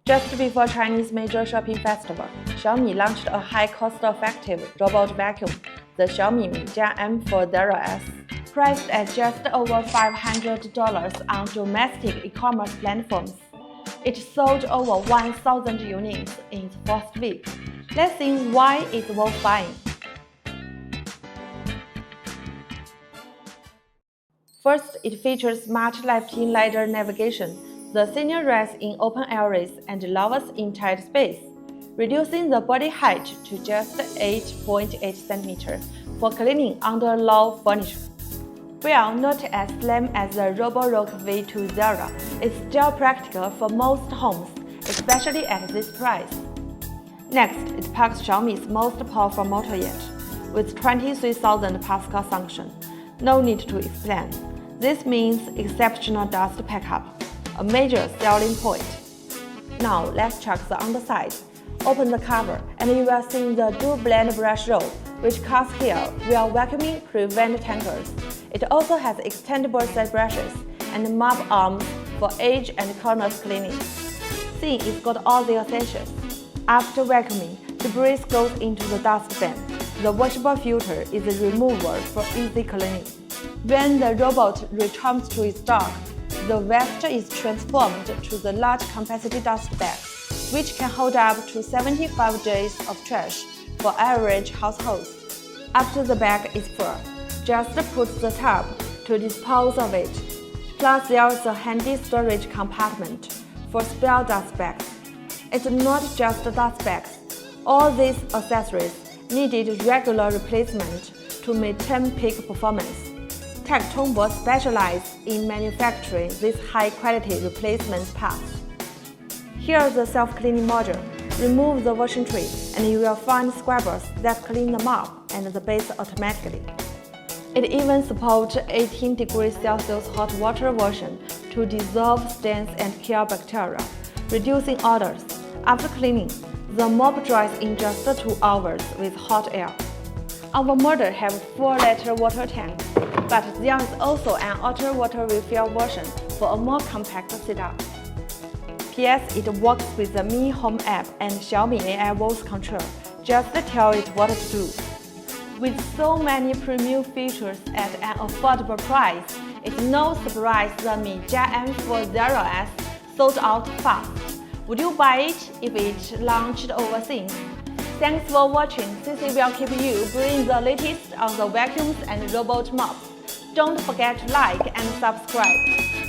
Just before Chinese major shopping festival, Xiaomi launched a high cost-effective robot vacuum, the Xiaomi Mijia M40S. Priced at just over $500 on domestic e-commerce platforms. It sold over 1,000 units in its first week. Let's see why it's worth buying. First, it features smart lifting ladder navigation. The senior rests in open areas and lowers in tight space, reducing the body height to just 8.8 cm for cleaning under low furniture. While not as slim as the roborock V20, it's still practical for most homes, especially at this price. Next, it packs Xiaomi's most powerful motor yet, with 23,000 Pascal function. No need to explain. This means exceptional dust pickup, a major selling point. Now let's check the underside. Open the cover and you will see the dual blend brush roll, which cuts hair while vacuuming prevent tangles. It also has extendable side brushes and mop arms for edge and corners cleaning. See, it's got all the essentials. After vacuuming, debris goes into the dustbin. The washable filter is removable for easy cleaning. When the robot returns to its dock, the waste is transformed to the large capacity dust bag, which can hold up to 75 days of trash for average households. After the bag is full, just put the tub to dispose of it. Plus, there is a handy storage compartment for spare dust bags. It's not just dust bags. All these accessories needed regular replacement to maintain peak performance. techTongBo specializes in manufacturing these high-quality replacement parts. Here's the self-cleaning module. Remove the washing tray and you will find scrubbers that clean the mop and the base automatically. It even supports 18 degrees Celsius hot water washing to dissolve stains and kill bacteria, reducing odors. After cleaning, the mop dries in just 2 hours with hot air. Our model has 4-liter water tank, but there is also an auto water refill version for a more compact setup. P.S. It works with the Mi Home app and Xiaomi AI voice control. Just tell it what to do. With so many premium features at an affordable price, it's no surprise the Mijia M40S sold out fast. Would you buy it if it launched overseas? Thanks for watching. CC will keep you bringing the latest on the vacuums and robot mops. Don't forget to like and subscribe.